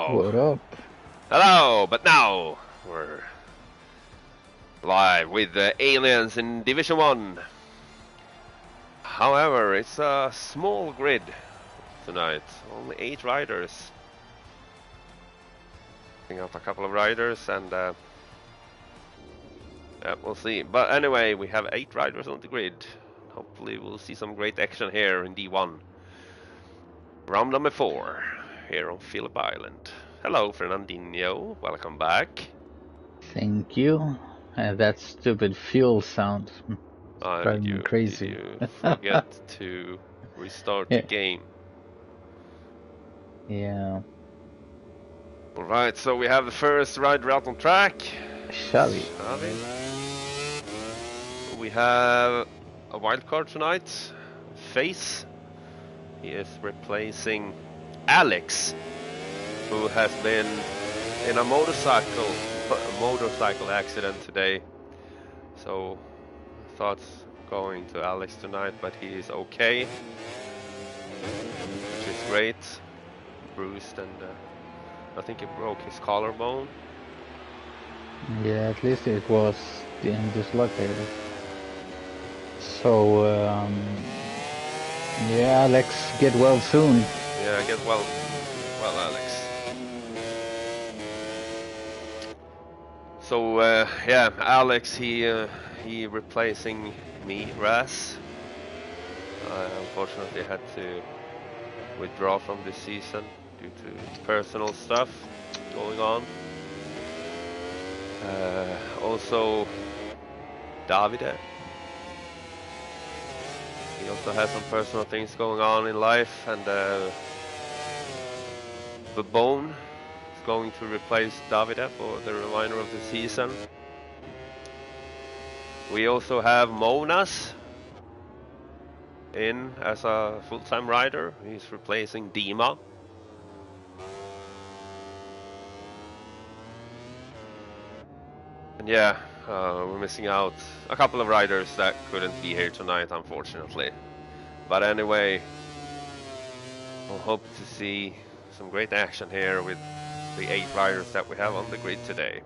Hello. What up? Hello, but now we're live with the aliens in Division 1. However, it's a small grid tonight. Only 8 riders. Taking out a couple of riders and yeah, we'll see. But anyway, we have 8 riders on the grid. Hopefully we'll see some great action here in D1. Round number 4 here on Phillip Island. Hello, Fernandinho. Welcome back. Thank you. That stupid fuel sound driving me crazy. Did you forget to restart the game? Yeah. Alright, so we have the first rider out on track. Xavi. We have a wild card tonight. Face. He is replacing Alex, who has been in a motorcycle accident today. So I thought going to Alex tonight, but he is okay, which is great. Bruised and I think he broke his collarbone. Yeah, at least it was dislocated. So yeah, Alex, get well soon. Yeah, get well, Alex. So yeah, Alex, he replacing me, Ras. I unfortunately had to withdraw from this season due to personal stuff going on. Also, Davide. He also has some personal things going on in life, and the Bone is going to replace Davide for the remainder of the season. We also have Monas in as a full-time rider. He's replacing Dima. And yeah, we're missing out a couple of riders that couldn't be here tonight, unfortunately. But anyway, we'll hope to see some great action here with the 8 riders that we have on the grid today.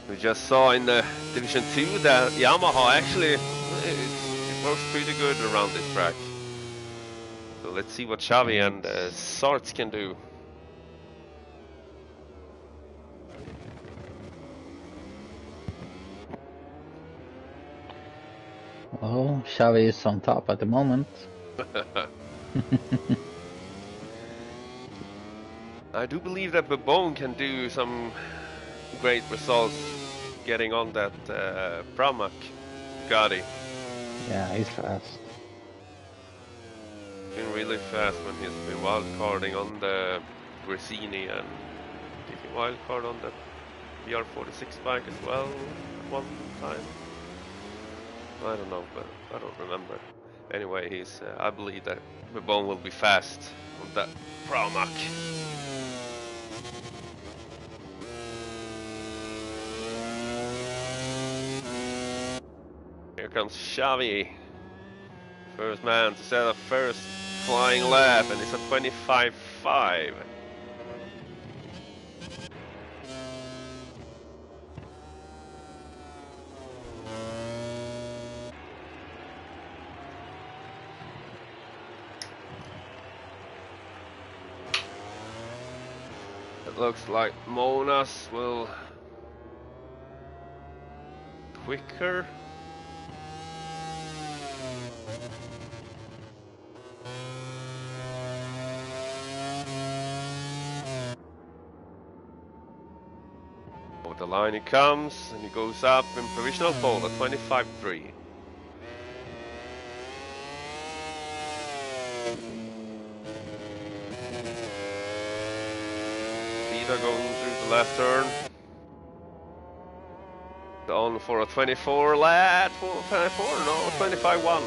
We just saw in the Division 2 that Yamaha actually it works pretty good around this track. So let's see what Xavi and Sarts can do. Well, Xavi is on top at the moment. I do believe that Babone can do some great results getting on that Pramac Gotti. Yeah, he's fast. Been really fast when he's been wildcarding on the Gresini, and did he wildcard on the VR46 bike as well at one time? I don't know, but I don't remember. Anyway, he's. I believe that Babone will be fast on that Pramac. Here comes Xavi, first man to set a first flying lap, and it's a 25.5. It looks like Monas will quicker. The line he comes, and he goes up in provisional pole at 25.3. Peter going through the left turn. On for a 24 lap, 24, no, 25.1.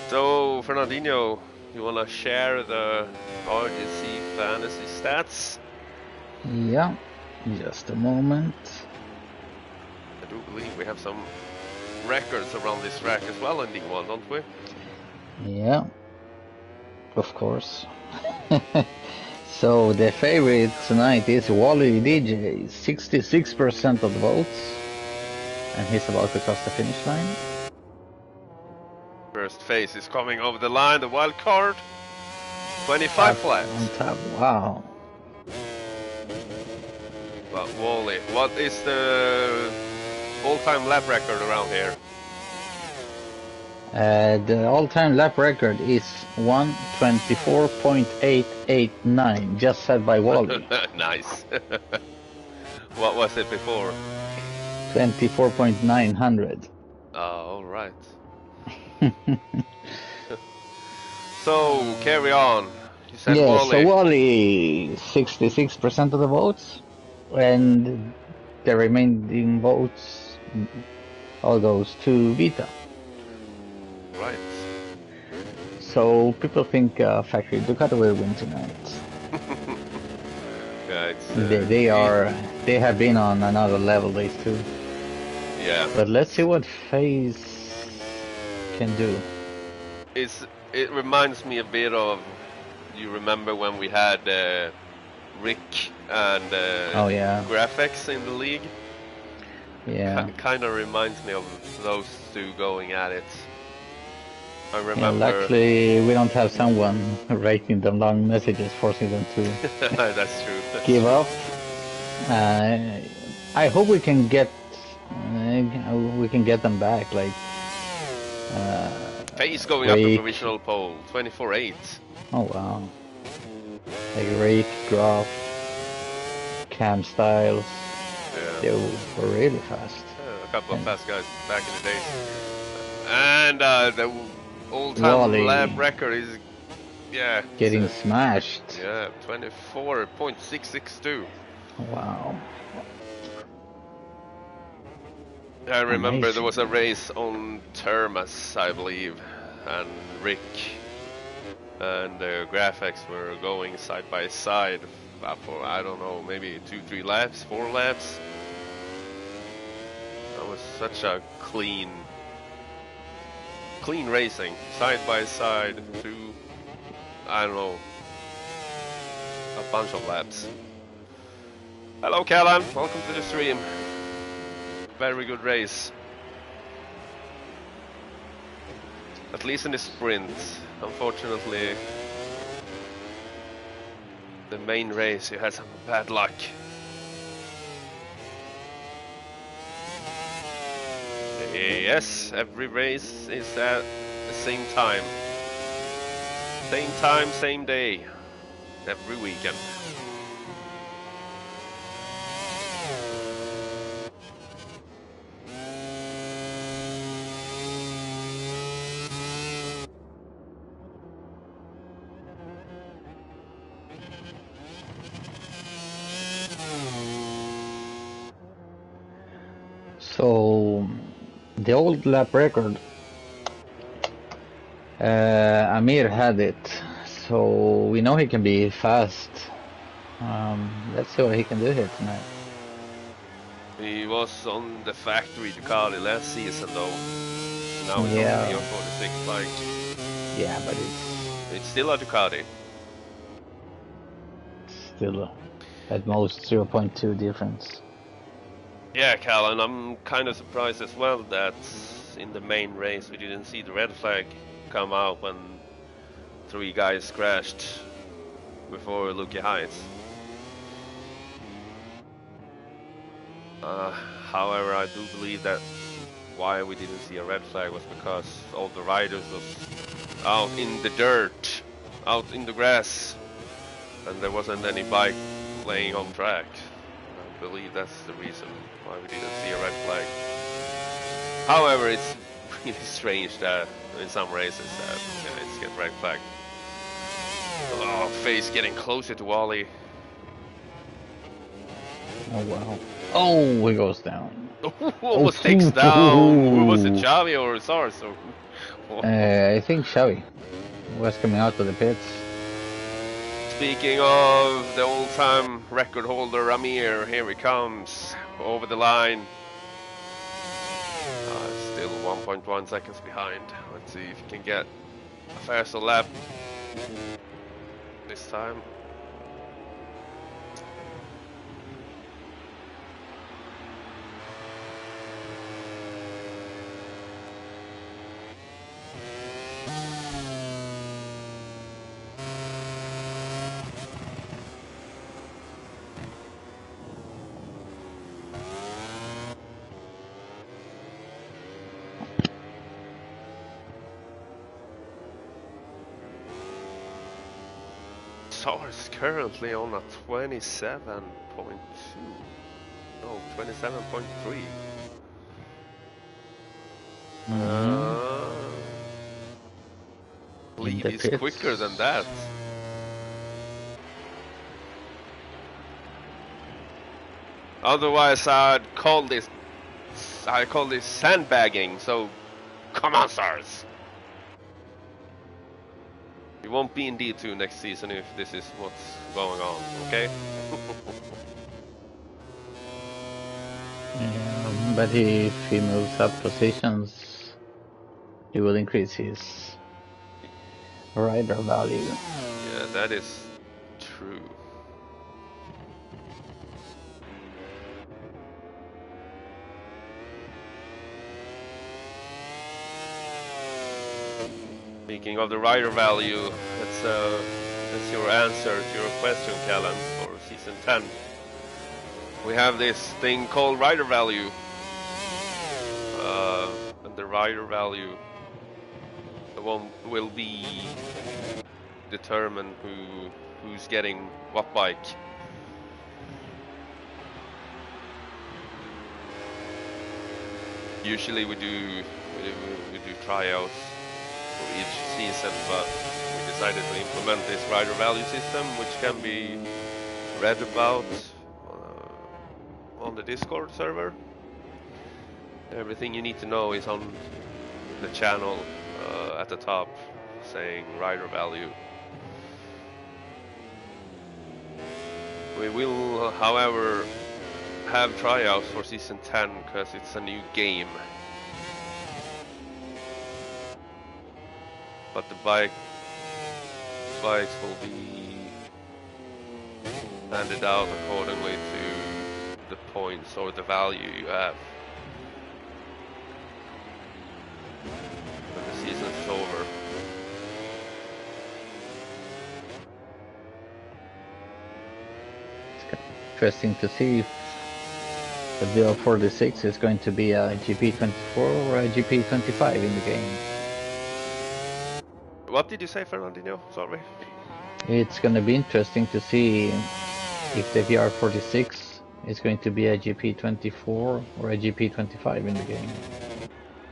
So, Fernandinho, you wanna share the RGC fantasy stats? Yeah, just a moment. do believe we have some records around this track as well in D1, don't we? Yeah, of course. So the favorite tonight is Wally DJ, 66% of the votes, and he's about to cross the finish line. First phase is coming over the line, the wild card. 25 laps. On top, wow. But Wally, what is the all-time lap record around here? The all-time lap record is 1:24.889, just set by Wally. Nice. What was it before? 24.900. Oh, all right. So carry on. You said Yeah, Wally. so Wally, 66% of the votes, and the remaining votes all goes to Vita. Right. So people think Factory Ducati will win tonight. Yeah, it's, they have been on another level, these two. Yeah. But let's see what FaZe can do. It reminds me a bit of, you remember when we had Rick and oh yeah, Graphics in the league? Yeah. Kind of reminds me of those two going at it. I remember. Yeah, luckily we don't have someone writing them long messages forcing them to That's true. give up. I hope we can get them back. Like FaZe going up the provisional pole, 24-8. Oh wow! Like Rake, Graf, Cam Styles. Yeah. They were really fast. Yeah, a couple of fast guys back in the days. And the all-time lap record is, yeah, getting smashed. Yeah, 24.662. Wow. I remember there was a race on Termas, I believe, and Rick and Graphics were going side by side for, I don't know, maybe 2-3 laps, 4 laps. That was such a clean racing, side by side, through, I don't know, a bunch of laps. Hello Callan, welcome to the stream. Very good race. At least in the sprint. Unfortunately, the main race you had some bad luck. Yes, every race is at the same time. Same time, same day. Every weekend. So the old lap record, Amir had it, so we know he can be fast. Let's see what he can do here tonight. He was on the factory Ducati last season though. Now he's on the 46 bike. Yeah, but it's still a Ducati. Still at most 0.2 difference. Yeah, Callan, I'm kind of surprised as well that in the main race we didn't see the red flag come out when 3 guys crashed before Lucky Heights. However, I do believe that why we didn't see a red flag was because all the riders was out in the dirt, out in the grass, and there wasn't any bike laying on track. I believe that's the reason why we didn't see a red flag. However, it's really strange that in some races it's get red flag. Oh, FaZe getting closer to Wally. Oh wow. Oh, he goes down. Almost takes down. Who was it, Xavi or Sars? I think Xavi was coming out of the pits. Speaking of the all-time record holder Amir, here he comes over the line. 1.1 seconds behind. Let's see if he can get a faster lap this time. SAR is currently on a 27.2. No, 27.3. I believe he's quicker than that. Otherwise, I call this sandbagging. So, come on, SARS. You won't be in D2 next season if this is what's going on, okay? Yeah, but if he moves up positions, he will increase his rider value. Yeah, that is true. Speaking of the rider value, that's your answer to your question, Callan, for season 10. We have this thing called rider value, and the rider value will be determine who's getting what bike. Usually we do tryouts for each season, but we decided to implement this rider value system, which can be read about on the Discord server. Everything you need to know is on the channel at the top, saying rider value. We will, however, have tryouts for season 10 because it's a new game. But the bikes will be handed out accordingly to the points or the value you have when the season is over. It's interesting to see if the BL46 is going to be a GP24 or a GP25 in the game. What did you say, Fernandinho? Sorry. It's going to be interesting to see if the VR46 is going to be a GP24 or a GP25 in the game.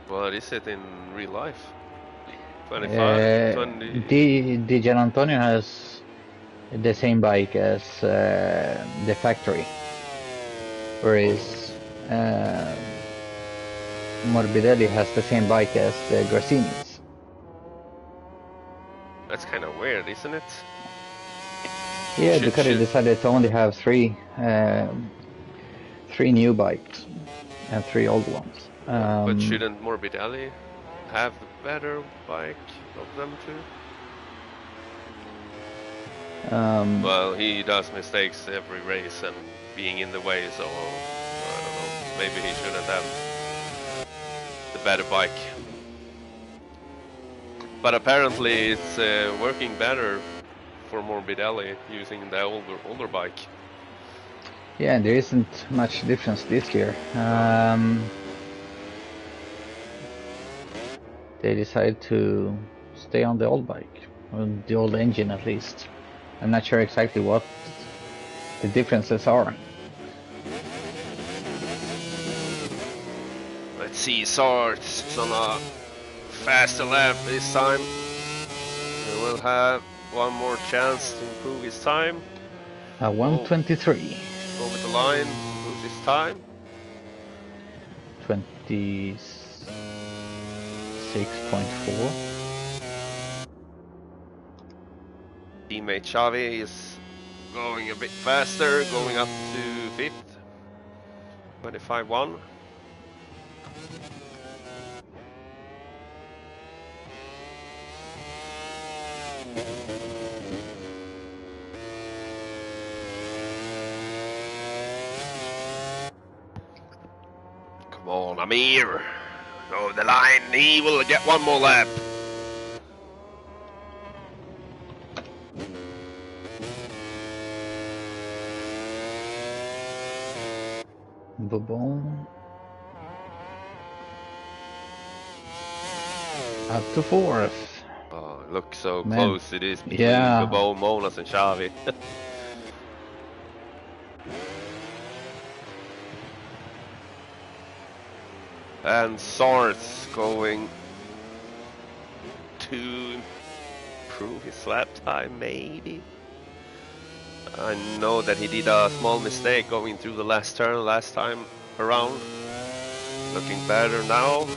What is it in real life? 25? 20? Di Gian Antonio has the same bike as the factory, whereas Morbidelli has the same bike as the Grassini's. That's kind of weird, isn't it? Yeah, because they decided to only have three new bikes and 3 old ones. But shouldn't Morbidelli have the better bike of them two? Well, he does mistakes every race and being in the way, so I don't know. Maybe he shouldn't have the better bike. But apparently it's working better for Morbidelli using the older bike. Yeah, there isn't much difference this year. They decided to stay on the old bike, on the old engine at least. I'm not sure exactly what the differences are. Let's see, Sart's on a faster lap this time. He will have one more chance to improve his time. 1:23. Over the line, improves his time. 26.4. Teammate Xavi is going a bit faster, going up to 5th. 25.1. Come on, Amir. Over the line. He will get one more lap. Bourbon. Up to fourth. Oh, it looks so Man. close it is between Yeah. Bebo, Monas and Xavi. And Sarth going to improve his lap time, maybe. I know that he did a small mistake going through the last turn last time around. Looking better now.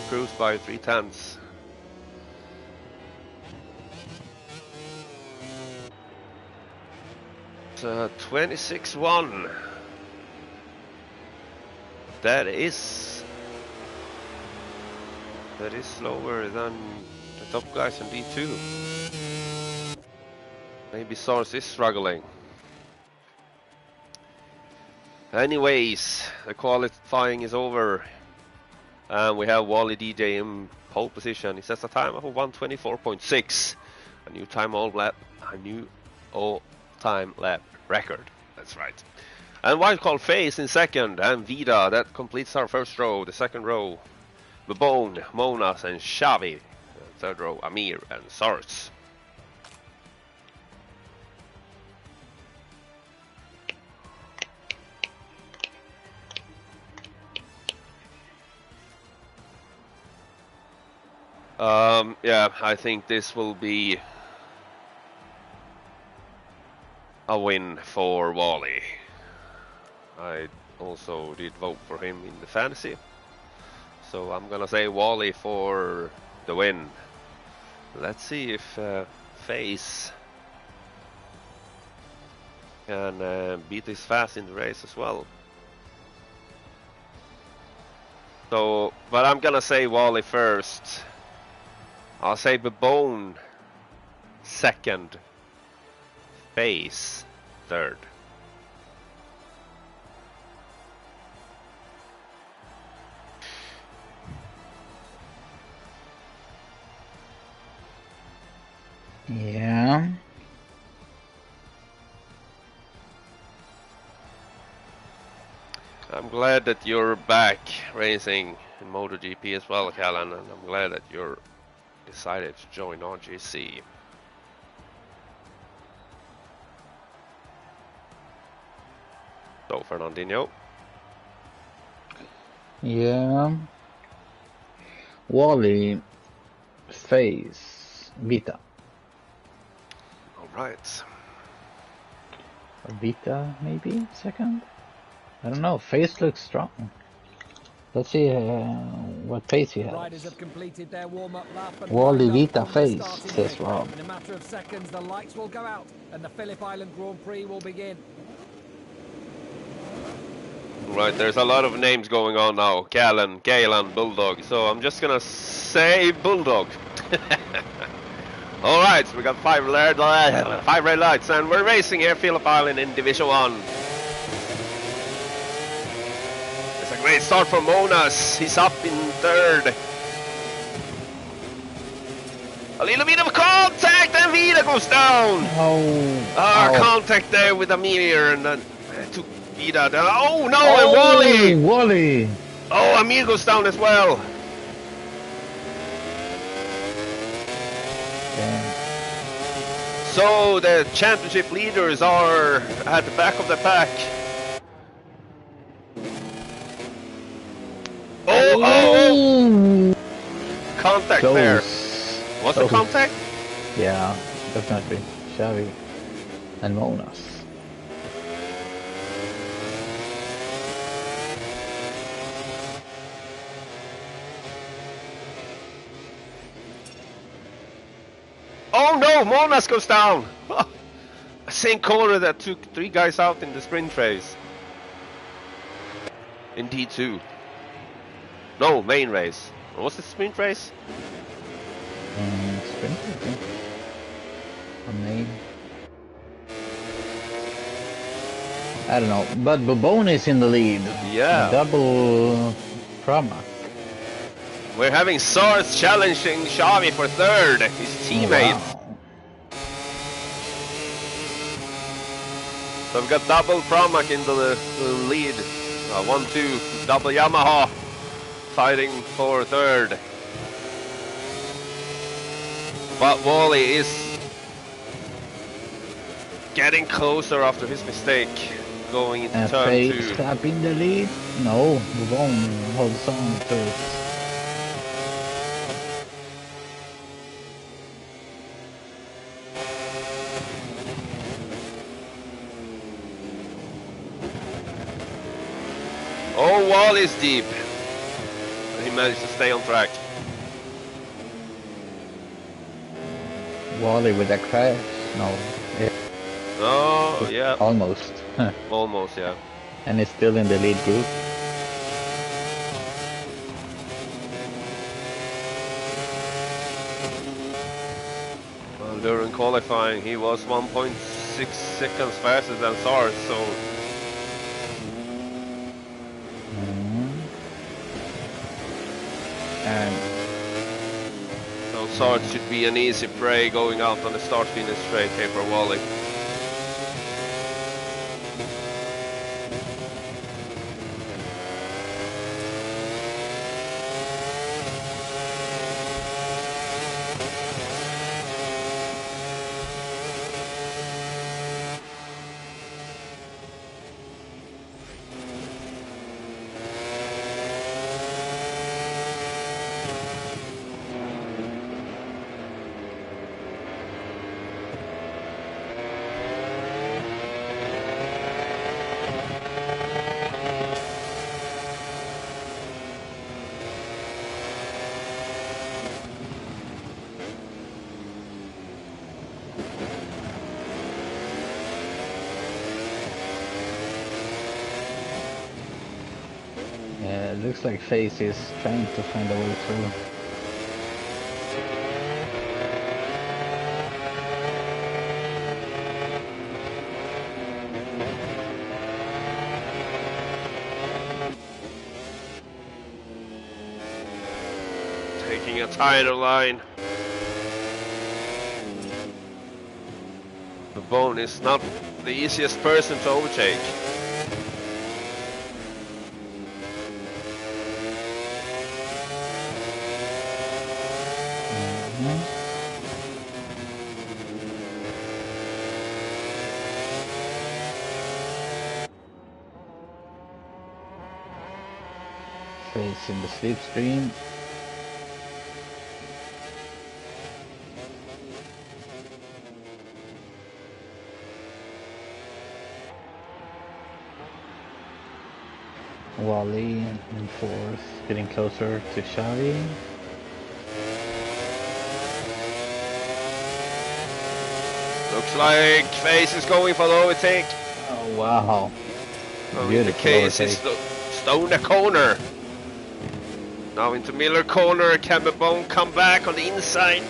Improves by 0.3. 26-1. That is slower than the top guys in D2. Maybe Source is struggling. Anyways, the qualifying is over. And we have Wally DJ in pole position. He sets a time of 1:24.6. A new all-time lap record. That's right. And wildcard Face in second, and Vida. That completes our first row. The second row, Babone, Monas, and Xavi. Third row, Amir and Sarts. Yeah, I think this will be a win for Wally. I also did vote for him in the fantasy, so I'm gonna say Wally for the win. Let's see if Face can beat this fast in the race as well. So, but I'm gonna say Wally first. I'll say Babone second, Face third. Yeah. I'm glad that you're back racing in MotoGP as well, Callan, and I'm glad that you're decided to join RGC. So, Fernandinho. Yeah. Wally, Face, Vita. Alright. Or Vita, maybe second? I don't know. Face looks strong. Let's see what pace he has. Riders have completed their warm-up lap and Wally lined Vita up on the Face, starting says grid. Rob. In a matter of seconds, the lights will go out and the Phillip Island Grand Prix will begin. Right, there's a lot of names going on now. Callan, Galen, Bulldog. So I'm just gonna say Bulldog. Alright, we got five red lights, and we're racing here, Phillip Island in Division 1. It's a great start for Monas. He's up in third. A little bit of contact, and Vida goes down. Contact there with Amir, and then took Vida down. Oh no, and Wally! Wally! Oh, Amir goes down as well. So the championship leaders are at the back of the pack. Oh! Contact Close. there. Was it Close. contact? Yeah, definitely. Xavi and Monas. Oh no, Monas goes down. Same corner that took 3 guys out in the sprint race. In D2. No, main race. Or was it sprint race? Sprint, I think. Or main. I don't know, but Bobone is in the lead. Yeah. Double promo. We're having Sars challenging Xavi for third, his teammate. Wow. So we've got double Pramac in the lead. 1-2, double Yamaha fighting for third. But Wally is getting closer after his mistake going into turn 2. Stop in the lead. No, Bobone holds on to it. Oh, Wall is deep. He managed to stay on track. Wally with a crash. No. Oh, yeah. Almost. Almost, yeah. And he's still in the lead group. Well, during qualifying, he was 1.6 seconds faster than Sars, so... And so Sars should be an easy prey going out on the start-finish straight here for Wally. yeah, it looks like FaZe is trying to find a way through. Taking a tighter line. The Bone is not the easiest person to overtake. FaZe in the slipstream. Wally in fourth, getting closer to Xavi. Looks like FaZe is going for the overtake. Oh wow. Oh, in the case, it's Stoner corner. Now into Miller corner, can the Bone come back on the inside?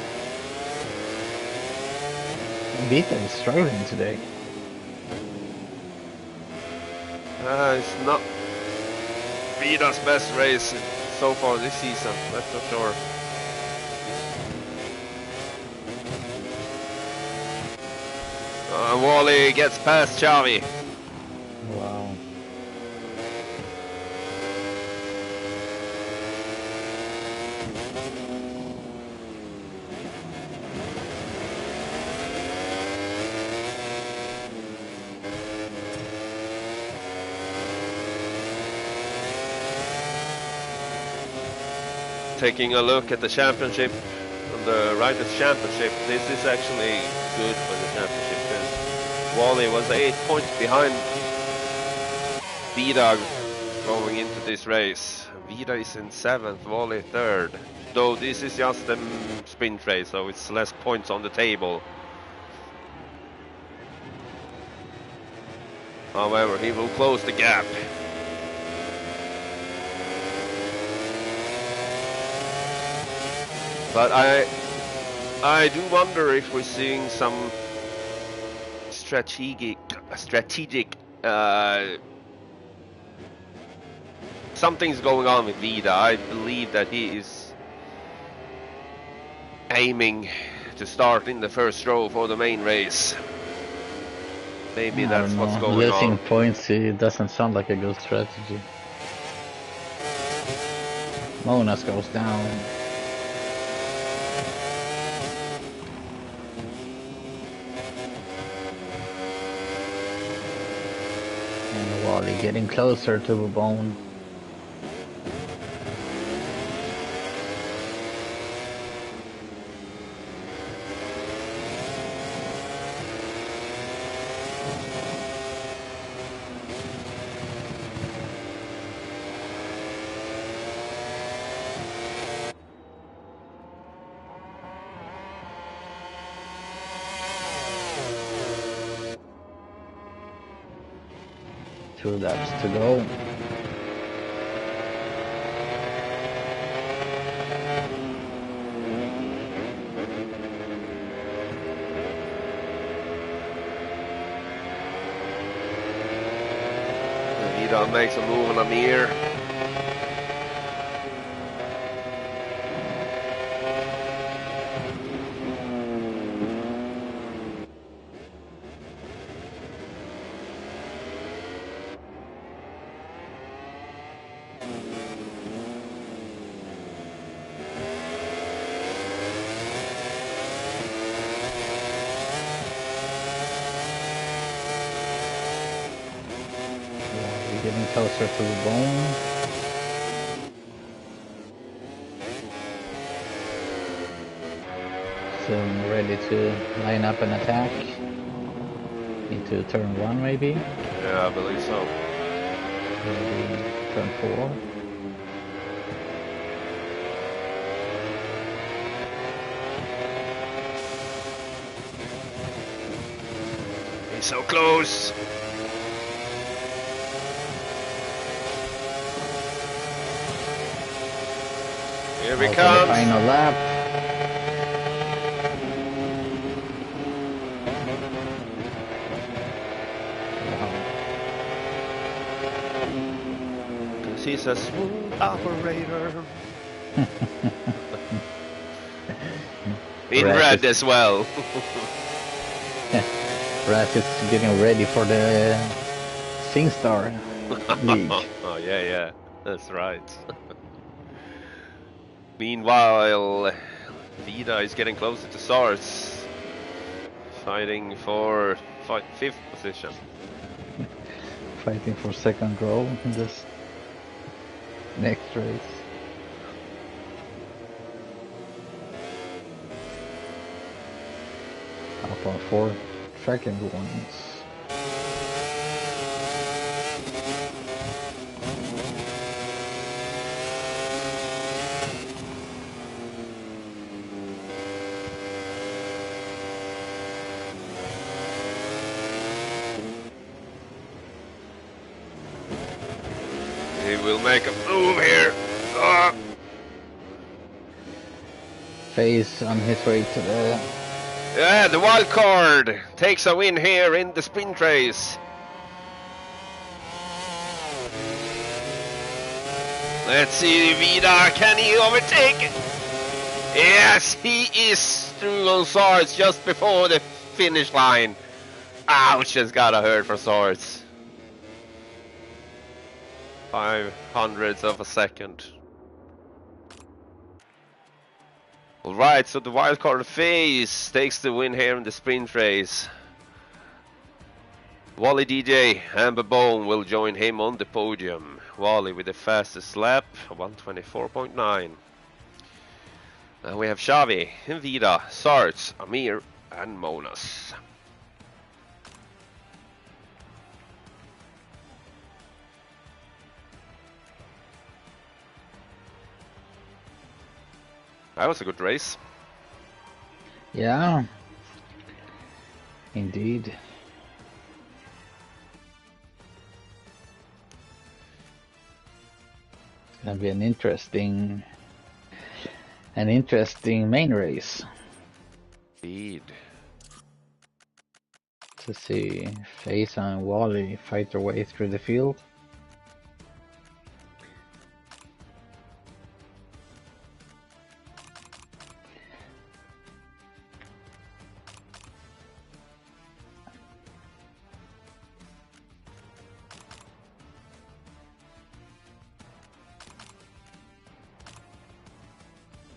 Vita is struggling today. It's not Vida's best race so far this season, that's for sure. Wally gets past Xavi. Wow. Taking a look at the championship, on the Riders' Championship, this is actually good for the championship because Wally was 8 points behind Vida going into this race. Vida is in 7th, Wally 3rd. Though this is just a sprint race, so it's less points on the table. However, he will close the gap. But I do wonder if we're seeing some strategic something's going on with Vida. I believe that he is aiming to start in the first row for the main race. Maybe that's what's going Losing on. points, it doesn't sound like a good strategy. Monas goes down. And Wally getting closer to the bone. Two laps to go. Vida makes a move on Amir. Getting closer to the bone. Soon ready to line up an attack. Into turn 1 maybe? Yeah, I believe so. Maybe turn 4. He's so close. Here he comes. The final lap. Because he's a smooth operator. In red as well. Raz is getting ready for the SingStar League. Oh, yeah, that's right. Meanwhile, Vida is getting closer to Sars, fighting for 5th position. Fighting for second row in this next race. Up on 4 tracking warnings. He will make a move here. Face on his way to the... Yeah, the wild card takes a win here in the sprint race. Let's see, Vida, can he overtake it? Yes, he is through on Swords just before the finish line. Ouch, has gotta hurt for Swords. 0.05 of a second. Alright, so the wildcard phase takes the win here in the sprint race. Wally DJ and Babone will join him on the podium. Wally with the fastest lap, 124.9. And we have Xavi, Vida, Sarts, Amir and Monas. That was a good race. Yeah, indeed. It's gonna be an interesting An interesting main race Indeed. to see Face and Wally fight their way through the field.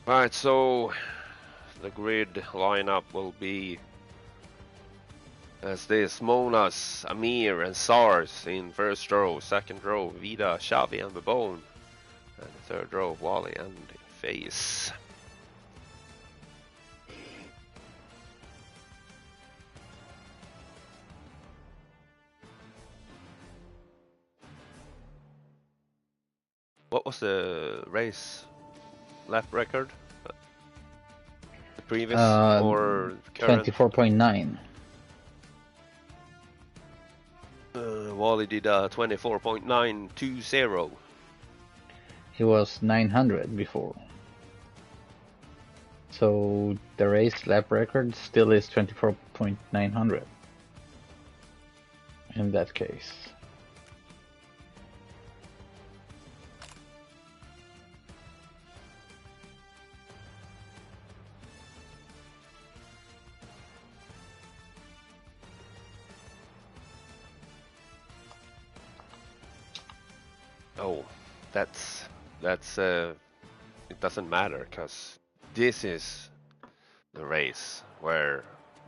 Right, so the grid lineup will be as this: Monas, Amir, and Sars in first row. Second row, Vida, Xavi, and Babone. And the third row, Wally and Face. What was the race lap record? The previous or current? 24.9. Wally did 24.920. He was 900 before. So the race lap record still is 24.900 in that case. Oh, that's it doesn't matter, because this is the race where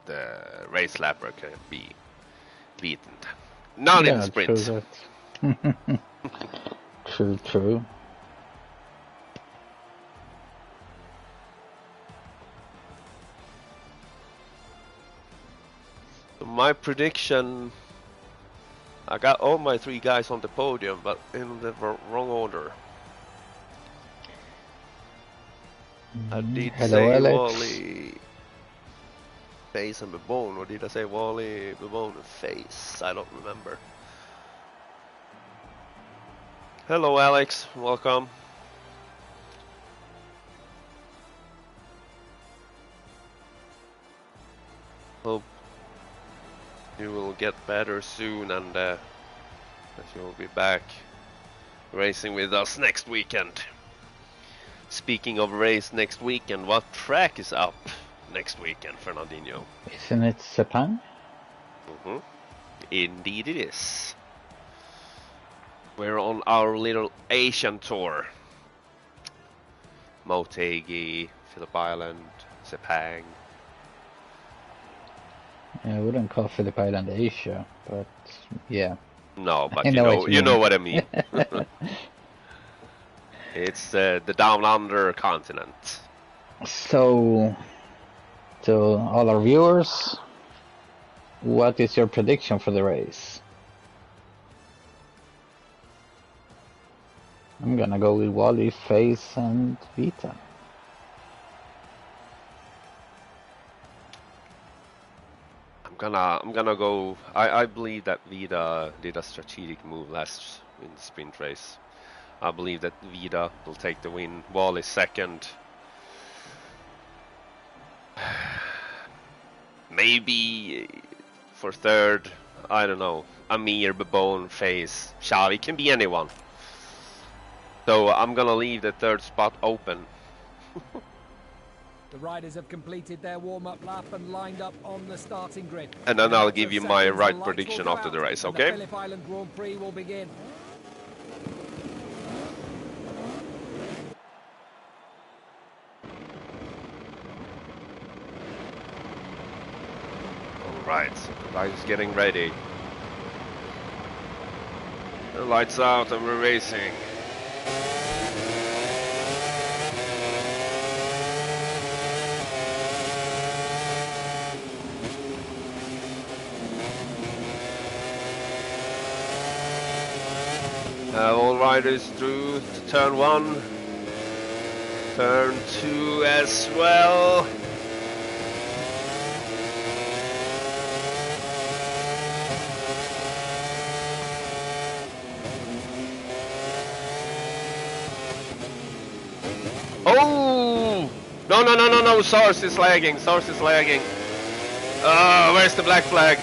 the race lap record can be beaten. Not in sprint. True that. True. So my prediction, I got all my three guys on the podium, but in the wrong order. I did say Alex. Wally, Face, and Babone, or did I say Wally, Babone, and Face? I don't remember. Hello, Alex. Welcome. Hope you will get better soon, and that you will be back racing with us next weekend. Speaking of race next weekend, what track is up next weekend, Fernandinho? Isn't it Sepang? Indeed it is. We're on our little Asian tour. Motegi, Phillip Island, Sepang. I wouldn't call Phillip Island Asia, but yeah. No, but I know you know what what I mean. It's the down under continent. So, to all our viewers, what is your prediction for the race? I'm gonna go with Wally, Face, and Vita. I'm gonna go. I believe that Vida did a strategic move last in the sprint race. I believe that Vida will take the win. Wall is second. Maybe for third, I don't know. Amir, Babone, Face, Xavi, can be anyone. So I'm gonna leave the third spot open. The riders have completed their warm-up lap and lined up on the starting grid. And then I'll give you my right prediction after the race, okay? The Phillip Island Grand Prix will begin. Alright, the rider's getting ready. The lights out and we're racing. All riders through to turn 1, turn 2 as well. Oh! No, no, no, no, no. Source is lagging. Source is lagging. Oh, where's the black flag?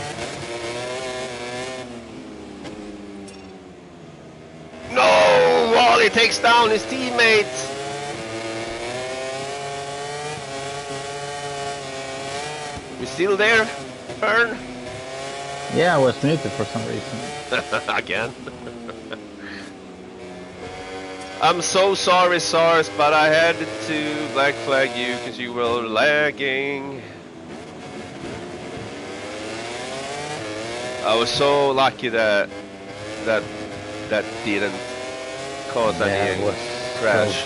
No! Wally takes down his teammates. You still there, Fern? Yeah, I was muted for some reason. Again. I'm so sorry, Source, but I had to black flag you because you were lagging. I was so lucky that didn't cause any crash.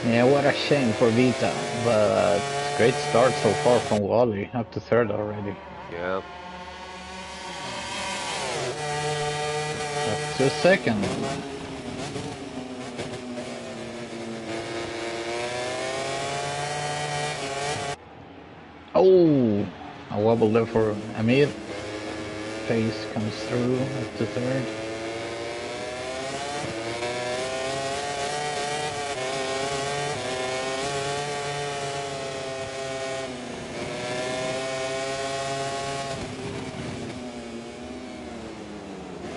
Yeah, what a shame for Vita, but great start so far from Wally, up to third already. Yeah. Up to second. Oh, a wobble there for Amir. Pace comes through up to third.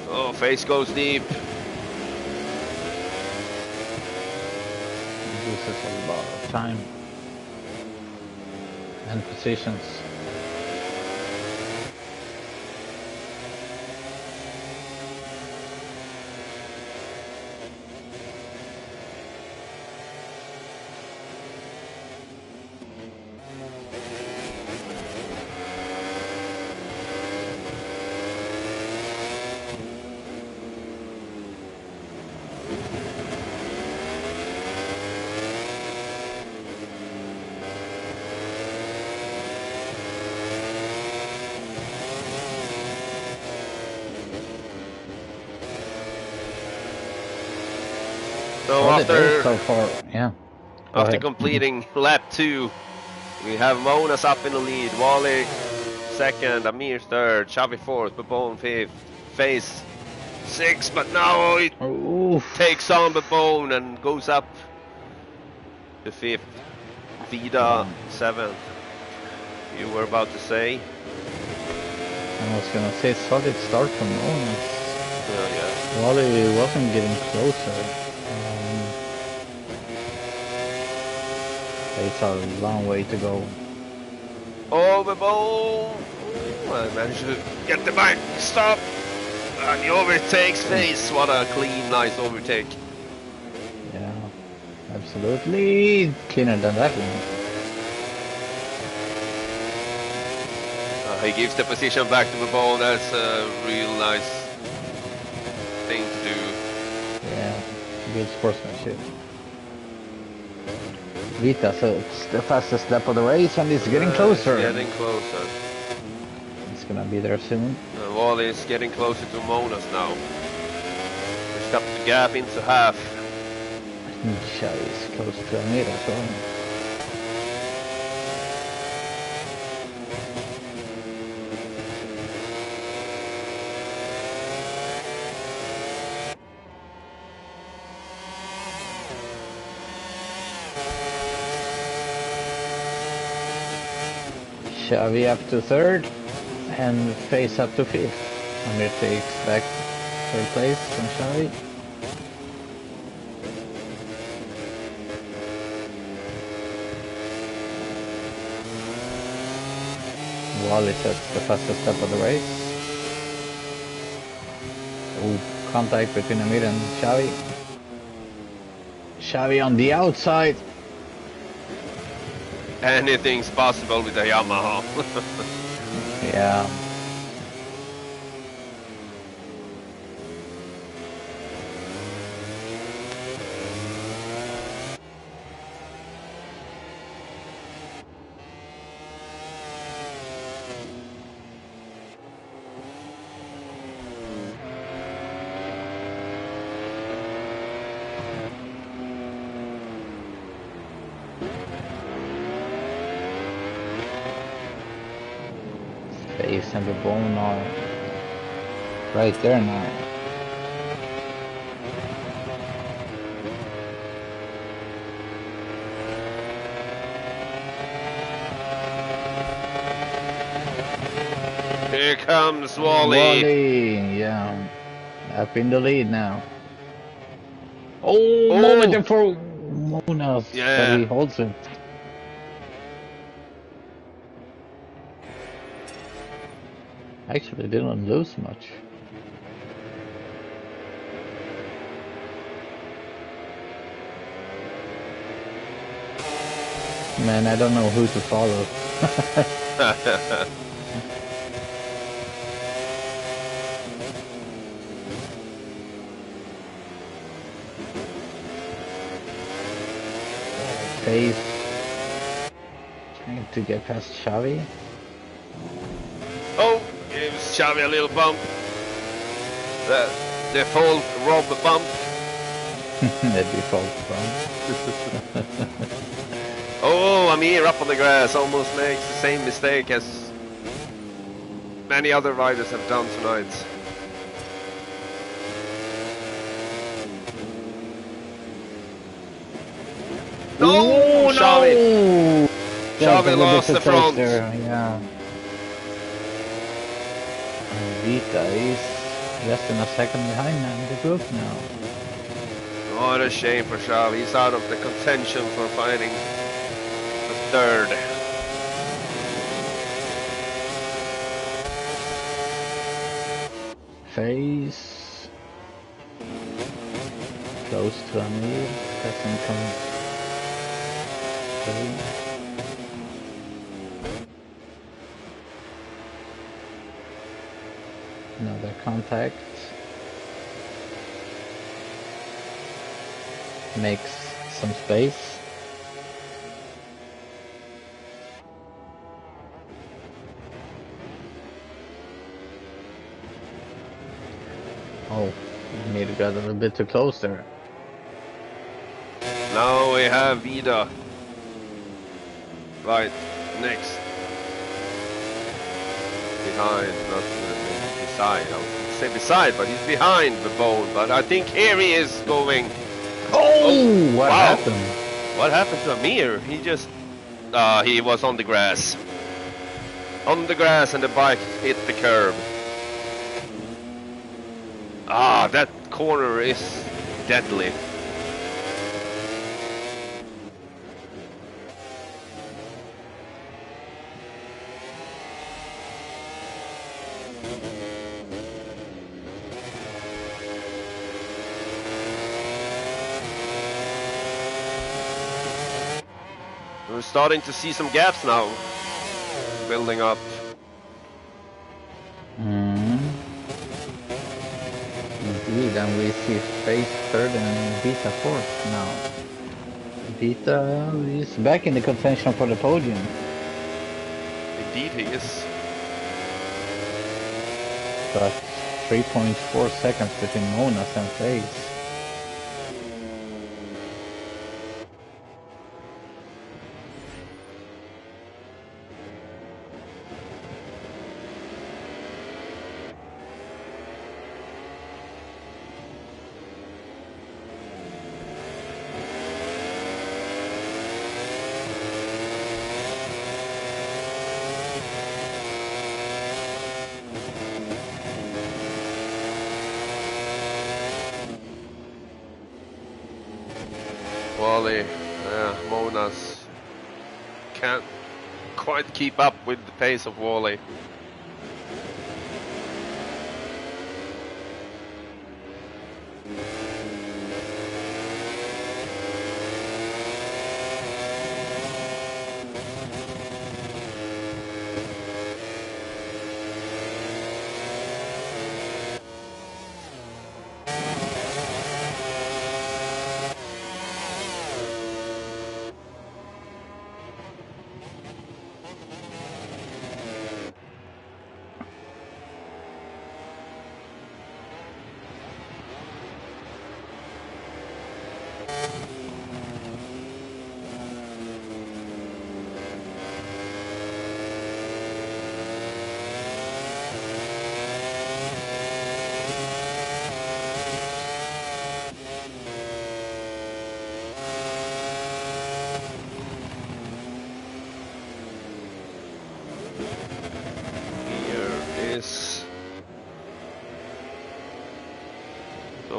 Oh, face goes deep. Loses a lot of time and positions. So after so far, yeah. After completing lap 2, we have Monas up in the lead, Wally second, Amir third, Xavi fourth, Babone fifth, Face sixth, but now it takes on Babone and goes up to fifth. Vida seventh. You were about to say? I was gonna say solid start from Monas. Yeah. Wally wasn't getting closer. It's a long way to go. Oh, Babone! I managed to get the back stop. And he overtakes Face. What a clean, nice overtake. Yeah, absolutely cleaner than that one. He gives the position back to Babone. That's a real nice thing to do. Yeah, good sportsmanship. Vita, so it's the fastest lap of the race and it's getting closer. It's getting closer. It's gonna be there soon. Wally is getting closer to Monas now. He's got the gap into half. Xavi is close to Amir as well. Xavi up to third and Face up to fifth. Amir takes back third place from Xavi. Wally sets the fastest lap of the race. Ooh, contact between Amir and Xavi. Xavi on the outside. Anything's possible with a Yamaha. Yeah. Face and the bone are right there now. Here comes Wally. Wally, yeah. Up in the lead now. Oh, Oh! moment for Mona, but Yeah. he holds it. Actually, didn't lose much. Man, I don't know who to follow. Face trying to get past Xavi. Oh, gives Xavi a little bump. The default Rob bump. The default bump. Oh, Amir up on the grass almost makes the same mistake as many other riders have done tonight. No, Xavi! No! Xavi lost the front. There, yeah. And Vita is less than a second behind in the group now. What a shame for Xavi. He's out of the contention for fighting the third. Face close to Amir, doesn't come through. Another contact. Makes some space. Oh, Amir got a little bit too close there. Now we have Vida right next. Behind, not beside. I would say beside, but he's behind the bone. But I think here he is going. Oh, what wow. happened? What happened to Amir? He just, he was on the grass. On the grass and the bike hit the curb. Ah, that corner is deadly. We're starting to see some gaps now building up. Indeed, and we see Face third and Vita fourth now. Vita is back in the contention for the podium. Indeed he is. But 3.4 seconds between Monas and Face. Wally, Monas can't quite keep up with the pace of Wally.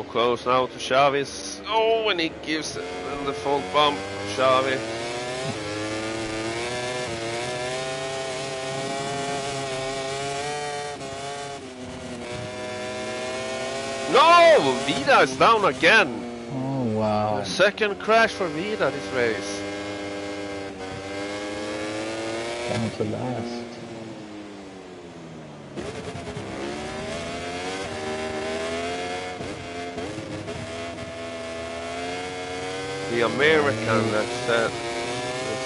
close now to Chavez. Oh, and he gives the full bump, Chavez. No! Vida is down again. Oh, wow. The second crash for Vida this race. Down to last. The American that said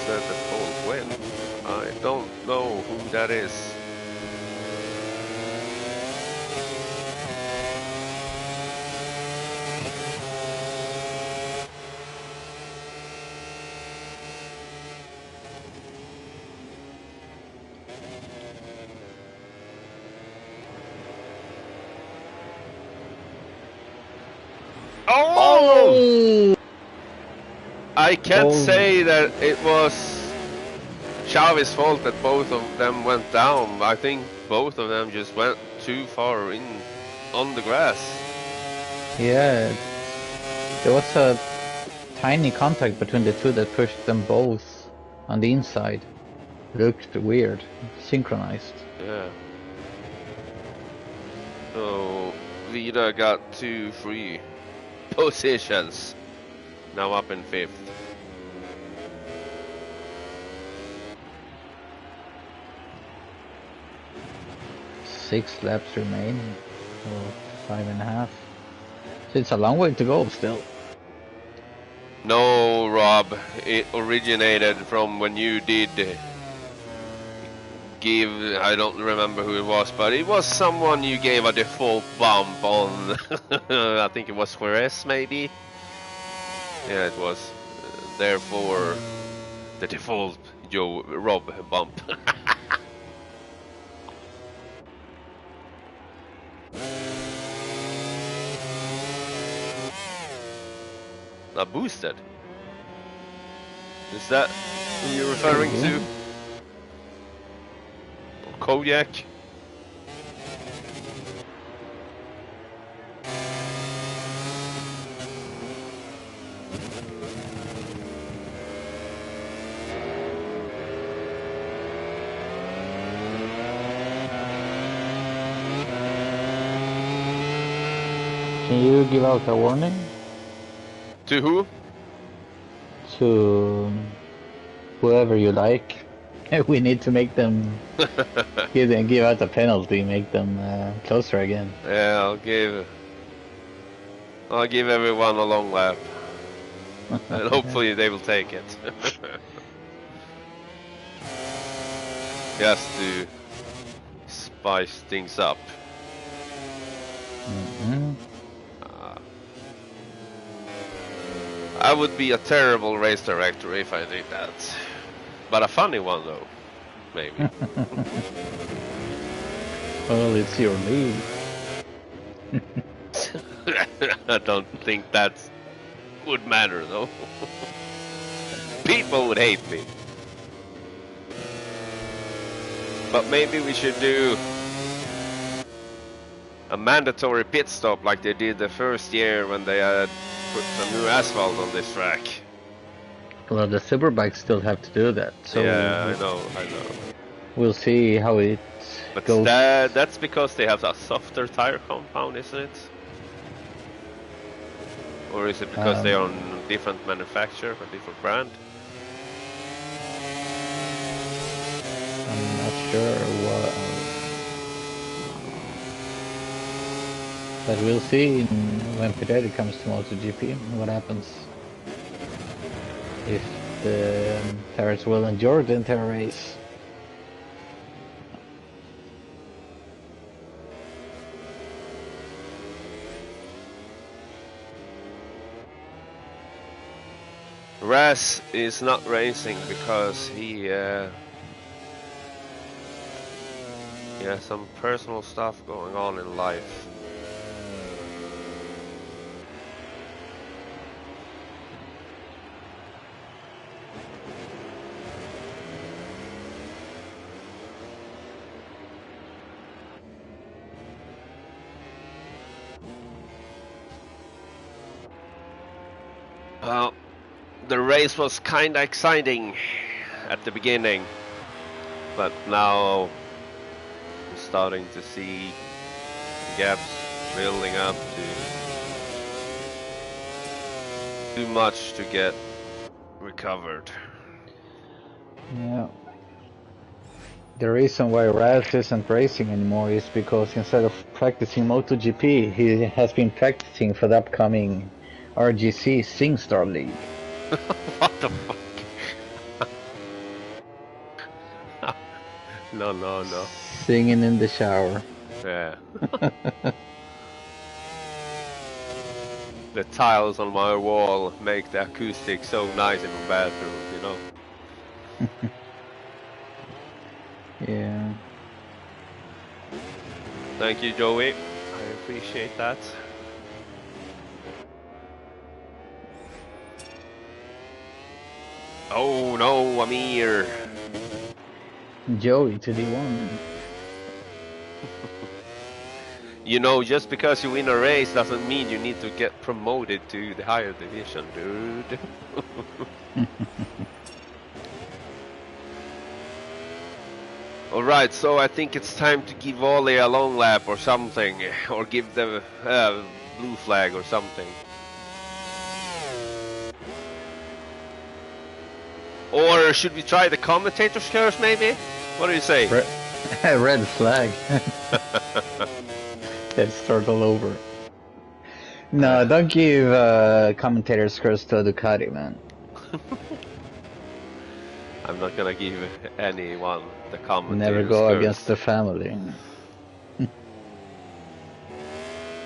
the full win. I don't know who that is. Oh! I can't say that it was Chavez's fault that both of them went down. I think both of them just went too far in on the grass. Yeah, there was a tiny contact between the two that pushed them both on the inside. Looked weird, synchronized. Yeah. So Vida got 2 free positions. Now up in 5th. Six laps remain, or 5.5. So it's a long way to go still. No, Rob, it originated from when you did give, I don't remember who it was, but it was someone you gave a default bump on. I think it was Jerez, maybe. Yeah, it was. Therefore, the default Rob bump. Not boosted. Is that who you're referring to? Or Kodiak? Can you give out a warning? To who? To whoever you like. We need to make them give out a penalty, make them closer again. Yeah, I'll give everyone a long lap. And hopefully they will take it. Just to spice things up. I would be a terrible race director if I did that. But a funny one though, maybe. Well, it's your league. I don't think that would matter though. People would hate me. But maybe we should do a mandatory pit stop like they did the first year when they had put some new asphalt on this track. Well, the Superbikes still have to do that. So yeah, I know. We'll see how it goes. But that's because they have a softer tire compound, isn't it? Or is it because they are on a different manufacturer, a different brand? I'm not sure what. But we'll see when Pirelli comes to MotoGP what happens. If the tires will endure the entire race. Ras is not racing because he has some personal stuff going on in life. Well, the race was kind of exciting at the beginning, but now we're starting to see gaps building up to too much to get recovered. Yeah. The reason why Raz isn't racing anymore is because instead of practicing MotoGP, he has been practicing for the upcoming RGC SingStar League. What the fuck? No. Singing in the shower. Yeah. The tiles on my wall make the acoustics so nice in the bathroom, you know? Yeah. Thank you, Joey. I appreciate that. Oh no, Amir. Joey to D1. You know, just because you win a race doesn't mean you need to get promoted to the higher division, dude. Alright, so I think it's time to give Wally a long lap or something, or give the blue flag or something. Or should we try the commentator's curse maybe? What do you say? Red flag. Let's start all over. No, don't give commentator's curse to a Ducati, man. I'm not gonna give anyone the commentator's Never go curse. against the family.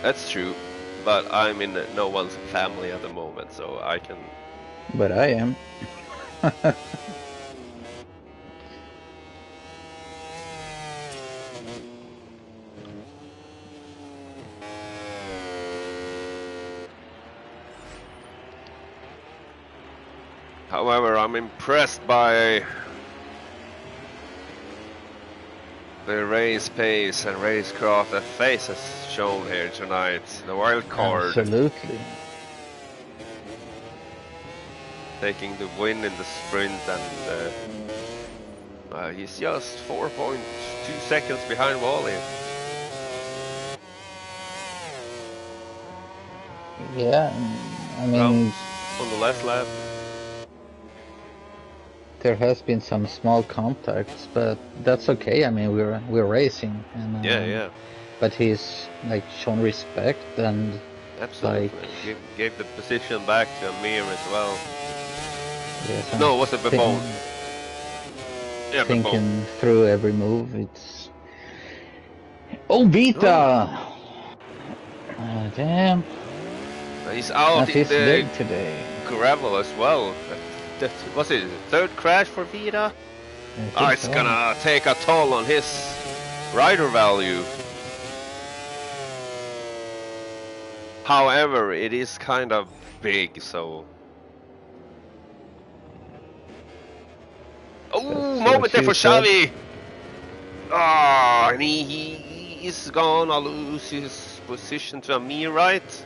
That's true, but I'm in no one's family at the moment, so I can... But I am. However, I'm impressed by the race pace and racecraft that Face has shown here tonight. The wild card. Absolutely. Taking the win in the sprint, and he's just 4.2 seconds behind Wally. Yeah, I mean, Well, on the last lap. there has been some small contacts, but that's okay. I mean, we're racing, and Yeah. But he's like shown respect and Absolutely. like Gave the position back to Amir as well. yes, No, was it Bebone? Yeah, Bebone. thinking through every move. It's Vita. Damn. He's out That's in his the leg today. gravel as well. Was it the third crash for Vita? It's gonna take a toll on his rider value. However, it is kind of big, so... Oh, moment there for Xavi! And he is gonna lose his position to Amir, right?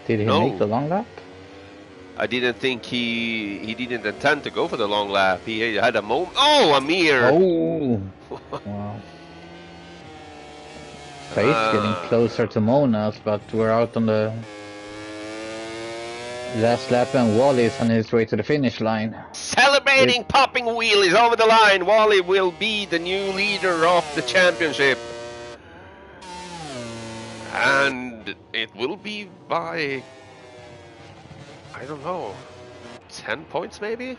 Did he make the long lap? I didn't think he didn't intend to go for the long lap. He had a moment. Oh, Amir! Oh! Wow. Face getting closer to Mona's, but we're out on the last lap, and Wally is on his way to the finish line. Celebrating, popping wheelies over the line. Wally will be the new leader of the championship. And it will be by, I don't know, 10 points maybe?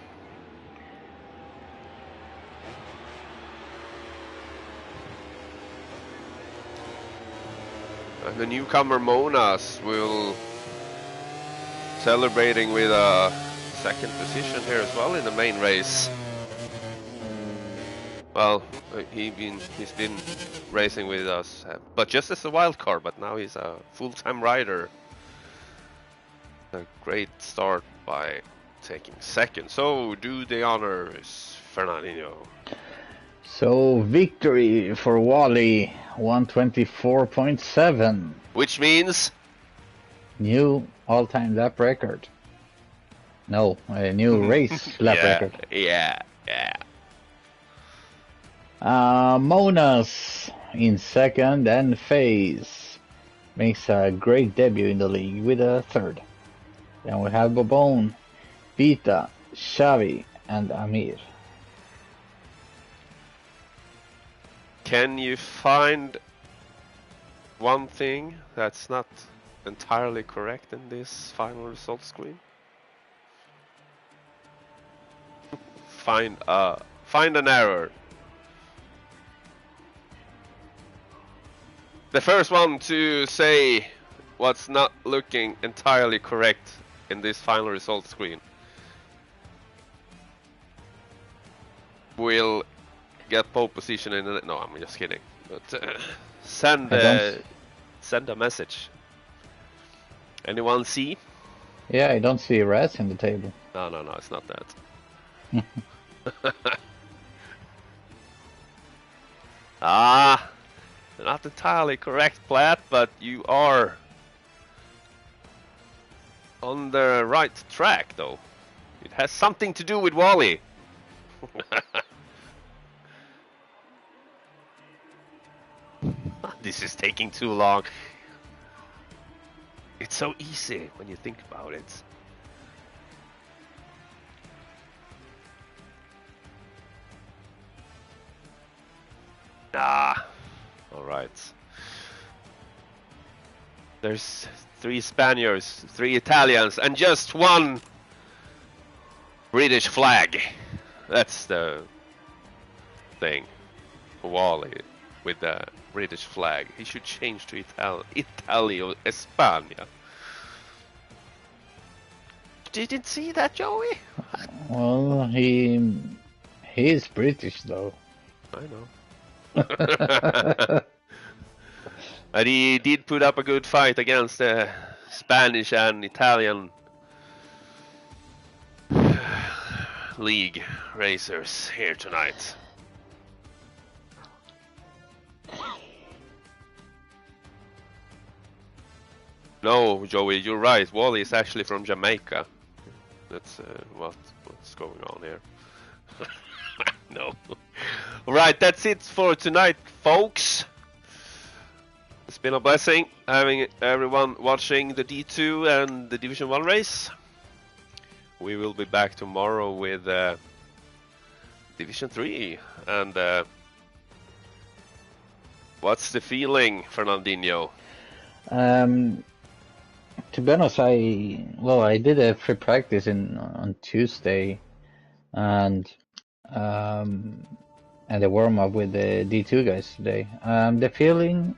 And the newcomer Monas will celebrating with a second position here as well in the main race. Well, he's been racing with us, but just as a wild card, but now he's a full-time rider. A great start by taking second. So do the honors, Fernandinho. So victory for Wally, 124.7. Which means new all-time lap record. No, a new race lap yeah, record. yeah. Monas in second, and FaZe makes a great debut in the league with a third. Then we have Bobone, Vita, Xavi, and Amir. Can you find one thing that's not entirely correct in this final result screen? Find an error. The first one to say what's not looking entirely correct in this final result screen will get pole position in the... No, I'm just kidding. But send a message. Anyone see? Yeah, I don't see Raz in the table. No, it's not that. Not entirely correct, Platt, but you are on the right track, though. It has something to do with Wally. This is taking too long. It's so easy when you think about it. All right. There's 3 Spaniards, 3 Italians, and just 1 British flag. That's the thing. Wally with the British flag. He should change to Italy or España. Didn't see that, Joey? Well, he's British though. I know. And he did put up a good fight against the Spanish and Italian league racers here tonight. No, Joey, you're right. Wally is actually from Jamaica. That's what's going on here. No. Alright, that's it for tonight, folks. It's been a blessing having everyone watching the D2 and the Division 1 race. We will be back tomorrow with Division 3. And what's the feeling, Fernandinho? To be honest, I did a free practice on Tuesday, and a warm up with the D2 guys today. The feeling,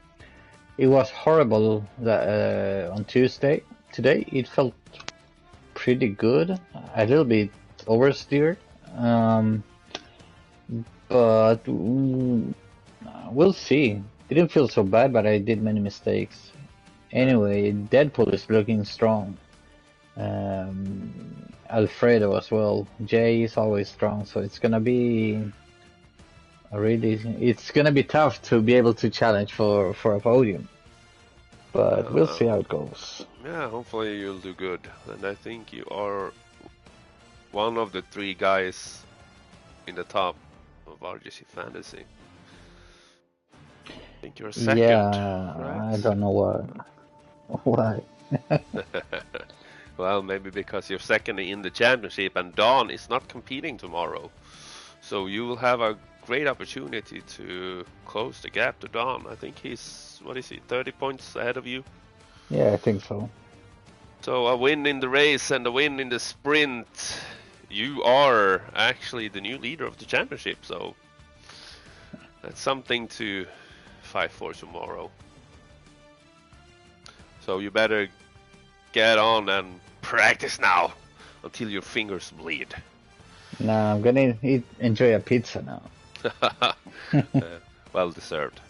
it was horrible that on Tuesday. Today it felt pretty good, a little bit oversteered, but we'll see. It didn't feel so bad, but I did many mistakes. Anyway, Deadpool is looking strong. Alfredo as well. Jay is always strong, so it's gonna be it's gonna be tough to be able to challenge for a podium. But we'll see how it goes. Yeah, hopefully you'll do good. And I think you are one of the 3 guys in the top of RGC Fantasy. I think you're second. Yeah, right? I don't know why. Well, maybe because you're second in the championship and Don is not competing tomorrow. So you will have a great opportunity to close the gap to Don. I think he's, 30 points ahead of you? Yeah, I think so. So a win in the race and a win in the sprint. You are actually the new leader of the championship. So that's something to fight for tomorrow. So you better get on and practice now until your fingers bleed. Nah, I'm gonna enjoy a pizza now. Well deserved.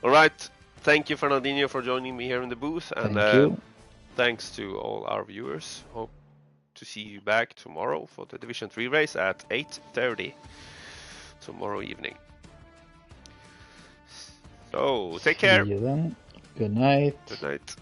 Alright, thank you Fernandinho for joining me here in the booth, and Thank you. Thanks to all our viewers. Hope to see you back tomorrow for the Division 3 race at 8:30 tomorrow evening. So take care. See you then. Good night. Good night.